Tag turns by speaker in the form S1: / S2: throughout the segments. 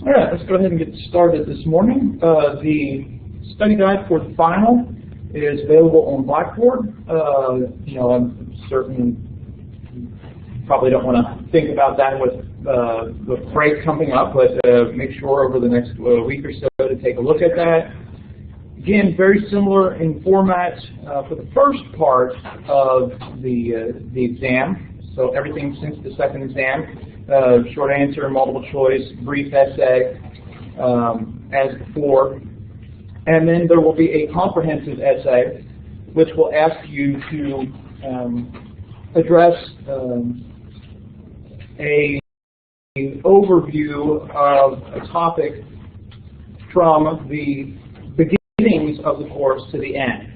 S1: All right, let's go ahead and get started this morning. The study guide for the final is available on Blackboard. I'm certain you probably don't want to think about that with the break coming up, but make sure over the next week or so to take a look at that. Again, very similar in format for the first part of the exam. So everything since the second exam. Short answer, multiple choice, brief essay, as before. And then there will be a comprehensive essay, which will ask you to address an overview of a topic from the beginnings of the course to the end.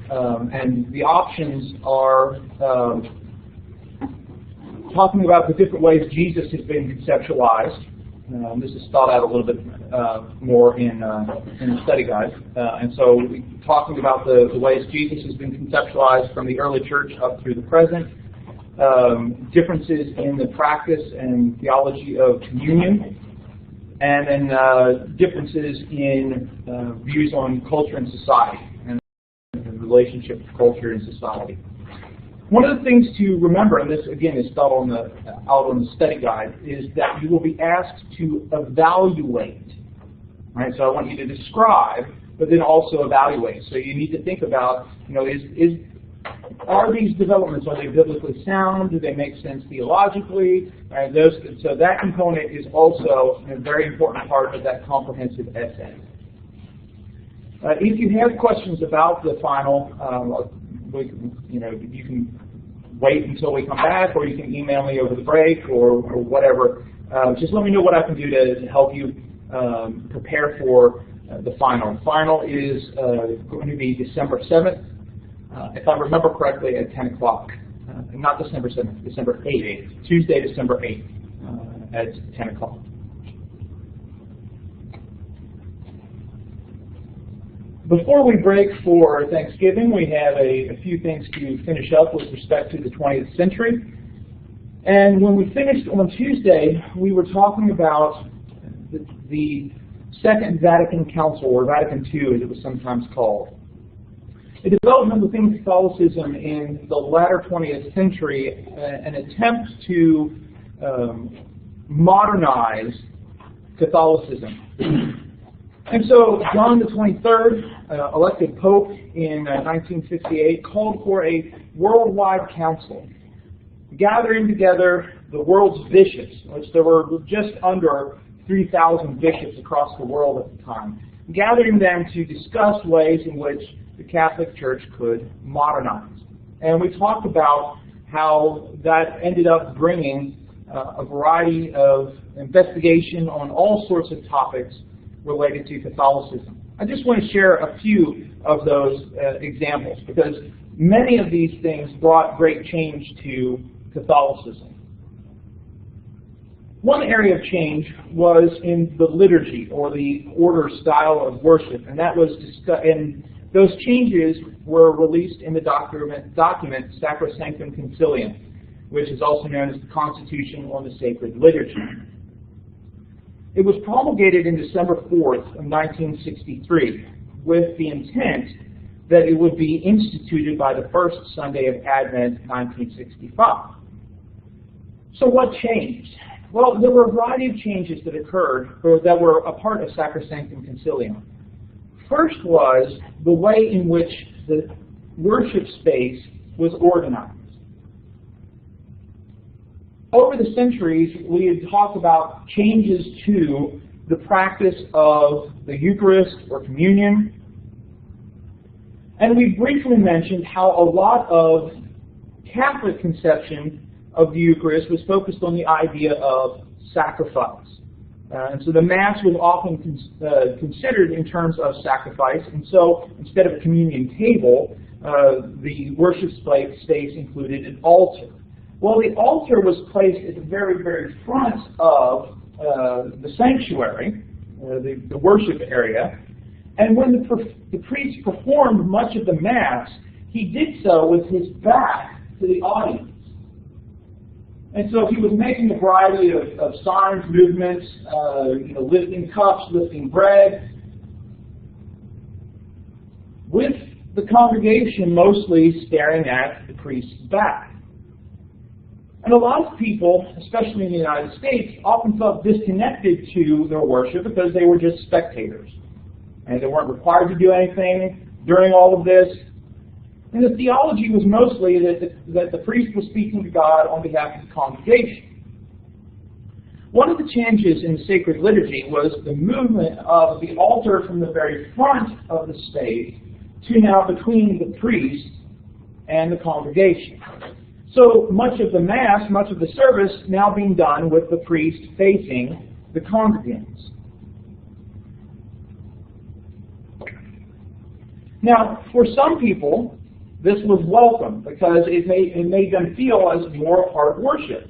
S1: And the options are talking about the different ways Jesus has been conceptualized. This is thought out a little bit more in the study guide. And so talking about the ways Jesus has been conceptualized from the early church up through the present, differences in the practice and theology of communion, and then differences in views on culture and society and the relationship of culture and society. One of the things to remember, and this again is out on the study guide, is that you will be asked to evaluate. Right? So I want you to describe, but then also evaluate. So you need to think about, are these developments, are they biblically sound? Do they make sense theologically? Right? So that component is also a very important part of that comprehensive essay. If you have questions about the final, you can wait until we come back, or you can email me over the break, or whatever. Just let me know what I can do to help you prepare for the final. The final is going to be December 7th, if I remember correctly, at 10 o'clock. Not December 7th, December 8th. Tuesday, December 8th at 10 o'clock. Before we break for Thanksgiving, we have a few things to finish up with respect to the 20th century. And when we finished on Tuesday, we were talking about the Second Vatican Council, or Vatican II as it was sometimes called. The development within Catholicism in the latter 20th century, an attempt to modernize Catholicism. And so John the 23rd, elected Pope in 1968, called for a worldwide council, gathering together the world's bishops, which there were just under 3,000 bishops across the world at the time, gathering them to discuss ways in which the Catholic Church could modernize. And we talked about how that ended up bringing a variety of investigation on all sorts of topics related to Catholicism. I just want to share a few of those examples, because many of these things brought great change to Catholicism. One area of change was in the liturgy, or the order style of worship, and that was and those changes were released in the document Sacrosanctum Concilium, which is also known as the Constitution on the Sacred Liturgy. It was promulgated in December 4th of 1963 with the intent that it would be instituted by the first Sunday of Advent, 1965. So what changed? Well, there were a variety of changes that occurred, or that were a part of Sacrosanctum Concilium. First was the way in which the worship space was organized. Over the centuries, we had talked about changes to the practice of the Eucharist or communion. And we briefly mentioned how a lot of Catholic conception of the Eucharist was focused on the idea of sacrifice. And so the Mass was often considered in terms of sacrifice. And so instead of a communion table, the worship space included an altar. Well, the altar was placed at the very, very front of the sanctuary, the worship area, and when the priest performed much of the Mass, he did so with his back to the audience. And so he was making a variety of signs, movements, lifting cups, lifting bread, with the congregation mostly staring at the priest's back. And a lot of people, especially in the United States, often felt disconnected to their worship because they were just spectators. And they weren't required to do anything during all of this. And the theology was mostly that the priest was speaking to God on behalf of the congregation. One of the changes in sacred liturgy was the movement of the altar from the very front of the stage to now between the priest and the congregation. So much of the Mass, much of the service now being done with the priest facing the congregants. Now, for some people, this was welcome because it made them feel as more a part of worship.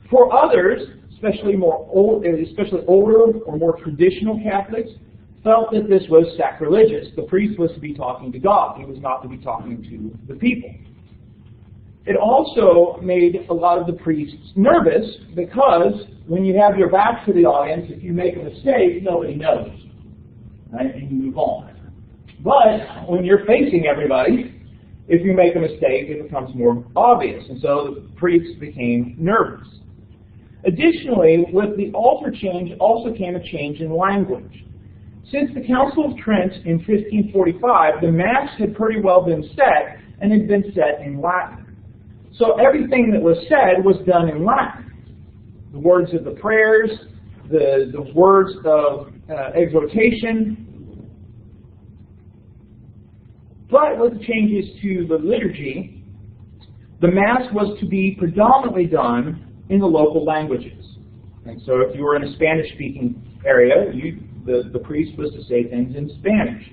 S1: For others, especially older or more traditional Catholics, felt that this was sacrilegious. The priest was to be talking to God. He was not to be talking to the people. It also made a lot of the priests nervous because when you have your back to the audience, if you make a mistake, nobody knows, right? And you move on. But when you're facing everybody, if you make a mistake, it becomes more obvious. And so the priests became nervous. Additionally, with the altar change also came a change in language. Since the Council of Trent in 1545, the Mass had pretty well been set, and had been set in Latin. So everything that was said was done in Latin. The words of the prayers, the words of exhortation. But with the changes to the liturgy, the Mass was to be predominantly done in the local languages. And so if you were in a Spanish-speaking area, the priest was to say things in Spanish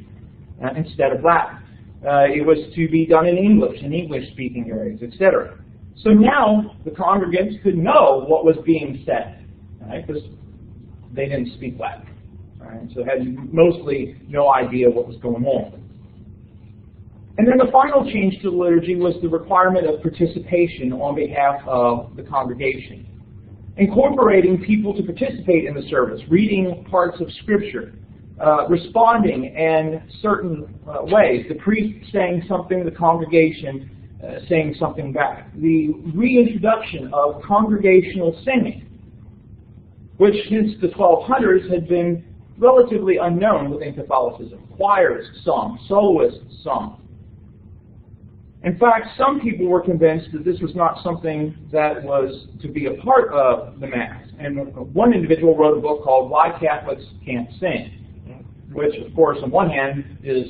S1: instead of Latin. It was to be done in English, in English-speaking areas, etc. So now the congregants could know what was being said, right? Because they didn't speak Latin, right? So had mostly no idea what was going on. And then the final change to the liturgy was the requirement of participation on behalf of the congregation, incorporating people to participate in the service, reading parts of Scripture, responding in certain ways, the priest saying something, the congregation saying something back. The reintroduction of congregational singing, which since the 1200s had been relatively unknown within Catholicism. Choirs sung, soloists sung. In fact, some people were convinced that this was not something that was to be a part of the Mass. And one individual wrote a book called Why Catholics Can't Sing, which, of course, on one hand is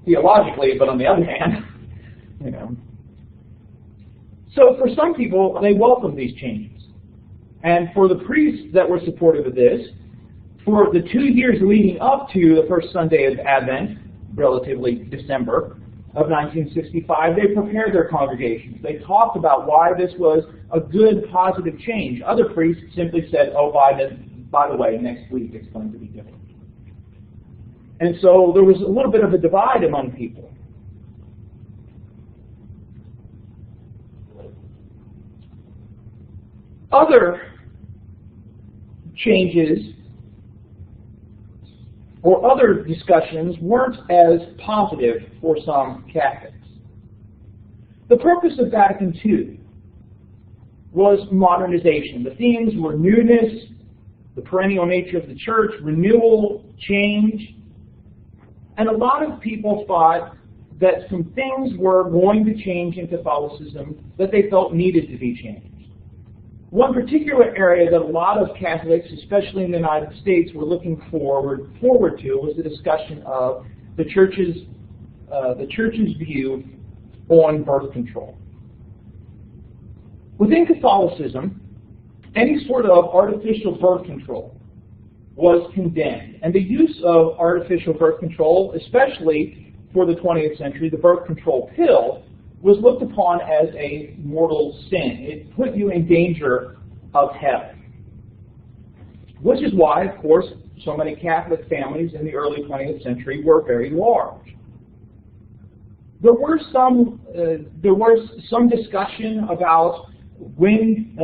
S1: theologically, but on the other hand, So for some people, they welcomed these changes. And for the priests that were supportive of this, for the 2 years leading up to the first Sunday of Advent, relatively December, of 1965, they prepared their congregations. They talked about why this was a good, positive change. Other priests simply said, oh, by the way, next week it's going to be different. And so there was a little bit of a divide among people. Other changes or other discussions weren't as positive for some Catholics. The purpose of Vatican II was modernization. The themes were newness, the perennial nature of the church, renewal, change. And a lot of people thought that some things were going to change in Catholicism that they felt needed to be changed. One particular area that a lot of Catholics, especially in the United States, were looking forward to was the discussion of the Church's view on birth control. Within Catholicism, any sort of artificial birth control was condemned, and the use of artificial birth control, especially for the 20th century, the birth control pill, was looked upon as a mortal sin. It put you in danger of hell. Which is why, of course, so many Catholic families in the early 20th century were very large. There was some discussion about when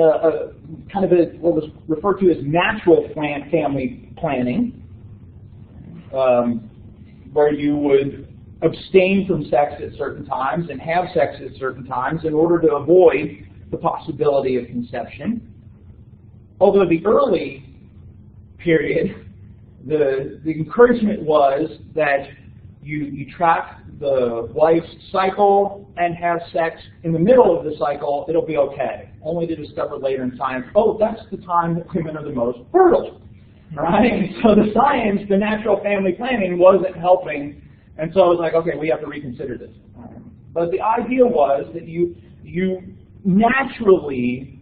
S1: kind of what was referred to as natural family planning, where you would abstain from sex at certain times and have sex at certain times in order to avoid the possibility of conception. Although the early period, the encouragement was that you track the wife's cycle and have sex in the middle of the cycle, it'll be okay. Only to discover later in science, oh, that's the time that women are the most fertile. Right? So the science, the natural family planning wasn't helping, and so I was like, okay, we have to reconsider this. But the idea was that you naturally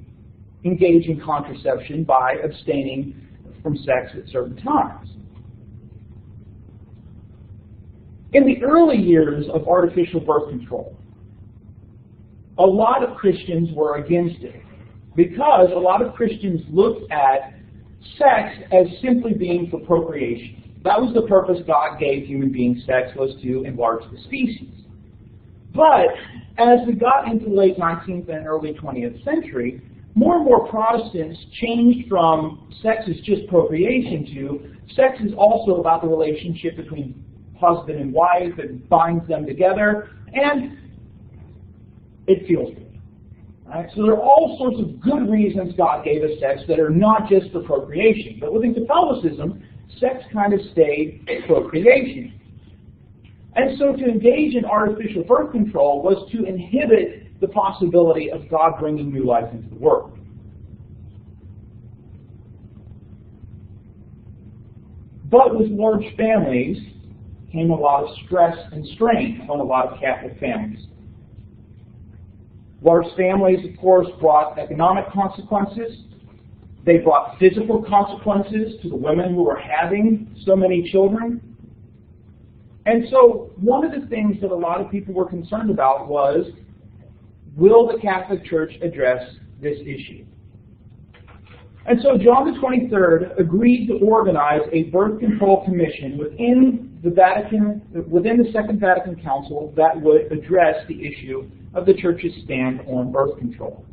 S1: engage in contraception by abstaining from sex at certain times. In the early years of artificial birth control, a lot of Christians were against it because a lot of Christians looked at sex as simply being for procreation. That was the purpose God gave human beings sex, was to enlarge the species. But as we got into the late 19th and early 20th century, more and more Protestants changed from sex is just procreation to sex is also about the relationship between husband and wife. It binds them together, and it feels good. Right? So there are all sorts of good reasons God gave us sex that are not just for procreation. But within Catholicism, sex kind of stayed procreation. And so to engage in artificial birth control was to inhibit the possibility of God bringing new life into the world. But with large families came a lot of stress and strain on a lot of Catholic families. Large families, of course, brought economic consequences. They brought physical consequences to the women who were having so many children. And so one of the things that a lot of people were concerned about was, will the Catholic Church address this issue? And so John the 23rd agreed to organize a birth control commission within the Second Vatican Council that would address the issue of the Church's stand on birth control.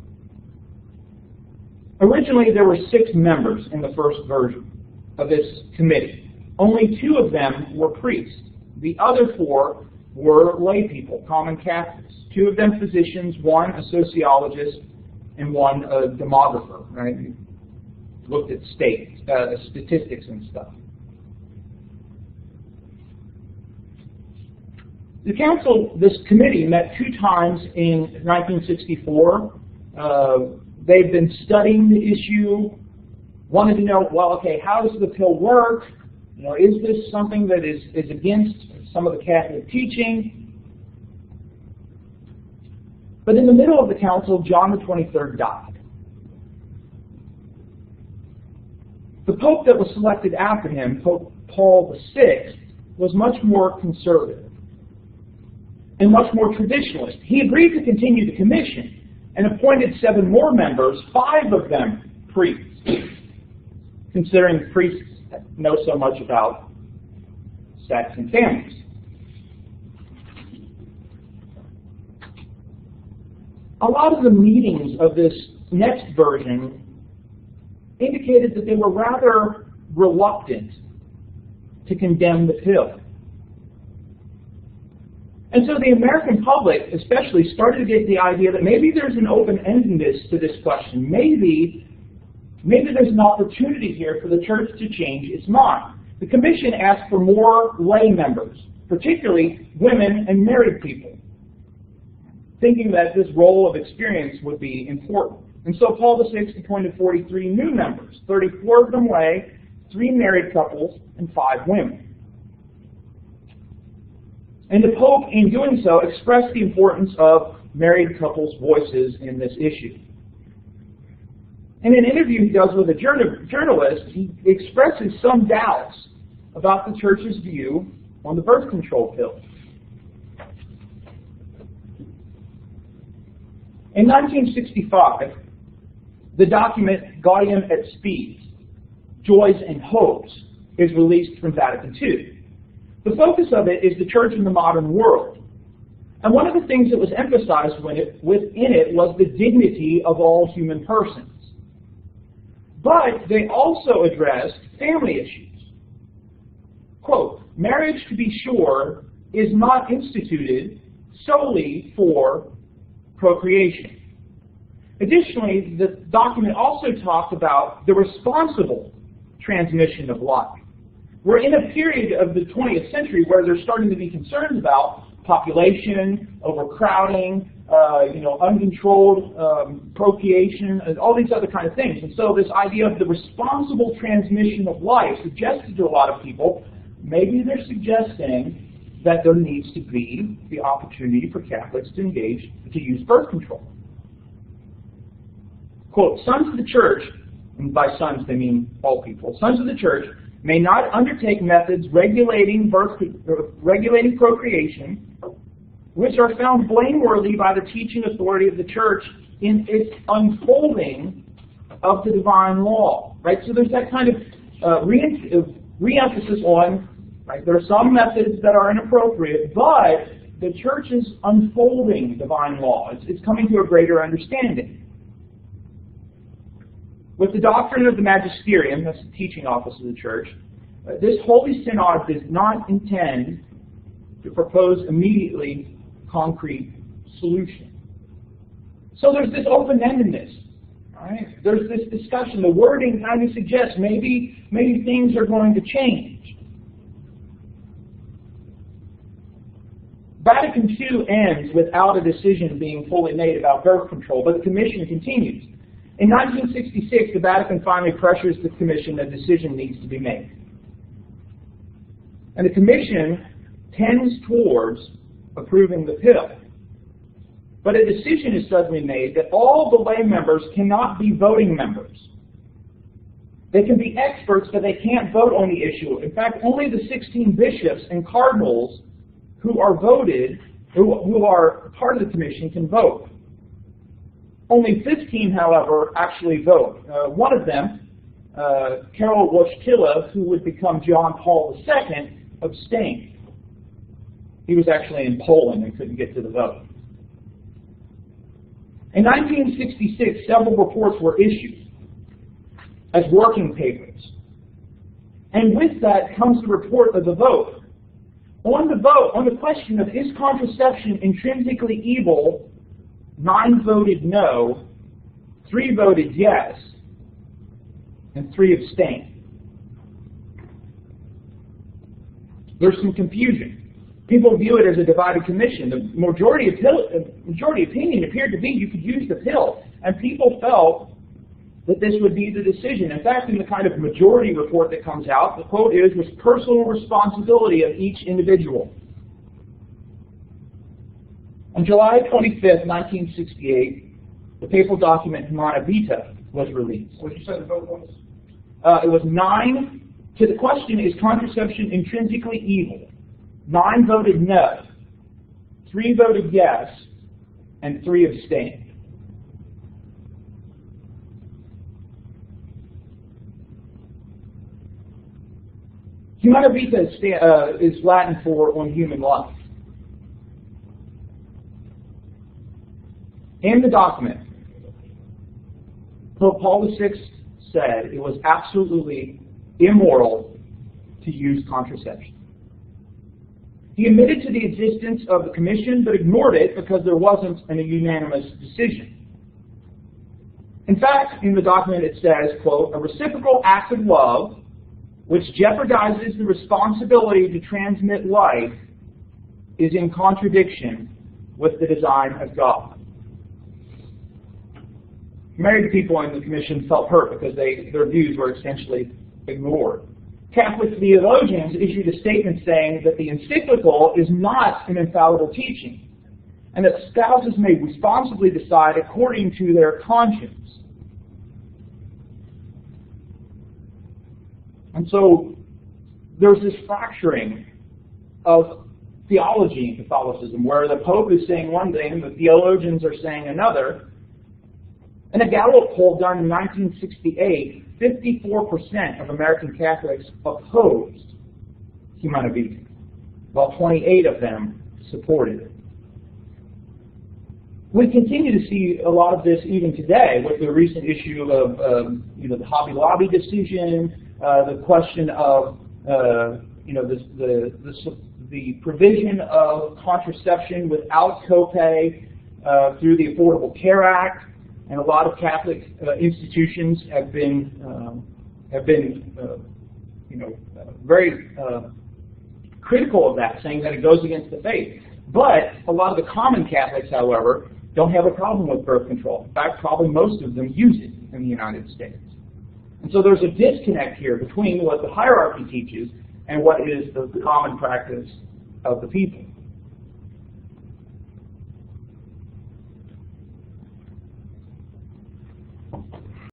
S1: Originally, there were 6 members in the first version of this committee. Only 2 of them were priests. The other 4 were lay people, common Catholics. 2 of them physicians, 1 a sociologist, and 1 a demographer, right? Looked at statistics and stuff. The council, this committee, met 2 times in 1964. They've been studying the issue, wanted to know, well, okay, how does the pill work? You know, is this something that is against some of the Catholic teaching? But in the middle of the council, John the 23rd died. The Pope that was selected after him, Pope Paul VI, was much more conservative and much more traditionalist. He agreed to continue the commission and appointed 7 more members, 5 of them priests, considering priests know so much about sex and families. A lot of the meetings of this next version indicated that they were rather reluctant to condemn the pill. And so the American public especially started to get the idea that maybe there's an open-endedness to this question. Maybe there's an opportunity here for the Church to change its mind. The Commission asked for more lay members, particularly women and married people, thinking that this role of experience would be important. And so Paul VI appointed 43 new members, 34 of them lay, 3 married couples, and 5 women. And the Pope, in doing so, expressed the importance of married couples' voices in this issue. In an interview he does with a journalist, he expresses some doubts about the Church's view on the birth control pill. In 1965, the document Gaudium et Spes, Joys and Hopes, is released from Vatican II. The focus of it is the Church in the modern world. And one of the things that was emphasized within it was the dignity of all human persons. But they also addressed family issues. Quote, marriage, to be sure, is not instituted solely for procreation. Additionally, the document also talked about the responsible transmission of life. We're in a period of the 20th century where there's starting to be concerns about population, overcrowding, uncontrolled procreation, and all these other kind of things. And so this idea of the responsible transmission of life suggested to a lot of people, maybe they're suggesting that there needs to be the opportunity for Catholics to use birth control. Quote, sons of the church, and by sons they mean all people, sons of the church may not undertake methods regulating procreation, which are found blameworthy by the teaching authority of the church in its unfolding of the divine law. Right? So there's that kind of re-emphasis on, right, there are some methods that are inappropriate, but the church is unfolding divine law. It's coming to a greater understanding. With the doctrine of the magisterium, that's the teaching office of the church, this Holy Synod does not intend to propose immediately concrete solution. So there's this open-endedness. Right? There's this discussion. The wording kind of suggests maybe things are going to change. Vatican II ends without a decision being fully made about birth control, but the Commission continues. In 1966, the Vatican finally pressures the Commission that a decision needs to be made. And the Commission tends towards approving the pill. But a decision is suddenly made that all the lay members cannot be voting members. They can be experts, but they can't vote on the issue. In fact, only the 16 bishops and cardinals who are voted, who are part of the Commission, can vote. Only 15, however, actually vote. One of them, Karol Wojtyla, who would become John Paul II, abstained. He was actually in Poland and couldn't get to the vote. In 1966, several reports were issued as working papers. And with that comes the report of the vote. On the question of is contraception intrinsically evil, 9 voted no, 3 voted yes, and 3 abstained. There's some confusion. People view it as a divided commission. The majority opinion appeared to be you could use the pill, and people felt that this would be the decision. In fact, in the kind of majority report that comes out, the quote was personal responsibility of each individual. On July 25th, 1968, the papal document Humana Vitae was released.
S2: What did you say the vote was?
S1: It was 9 to the question, is contraception intrinsically evil? 9 voted no, 3 voted yes, and 3 abstained. Humana Vitae is Latin for on human life. In the document, Pope Paul VI said it was absolutely immoral to use contraception. He admitted to the existence of the commission, but ignored it because there wasn't a unanimous decision. In fact, in the document it says, quote, a reciprocal act of love which jeopardizes the responsibility to transmit life is in contradiction with the design of God. Married people in the commission felt hurt because their views were essentially ignored. Catholic theologians issued a statement saying that the encyclical is not an infallible teaching, and that spouses may responsibly decide according to their conscience. And so there's this fracturing of theology in Catholicism, where the Pope is saying one thing and the theologians are saying another. In a Gallup poll done in 1968, 54% of American Catholics opposed Humana Vitae, while 28 of them supported it. We continue to see a lot of this even today with the recent issue of the Hobby Lobby decision, the question of the provision of contraception without copay through the Affordable Care Act, and a lot of Catholic institutions have been very critical of that, saying that it goes against the faith. But a lot of the common Catholics, however, don't have a problem with birth control. In fact, probably most of them use it in the United States. And so there's a disconnect here between what the hierarchy teaches and what is the common practice of the people.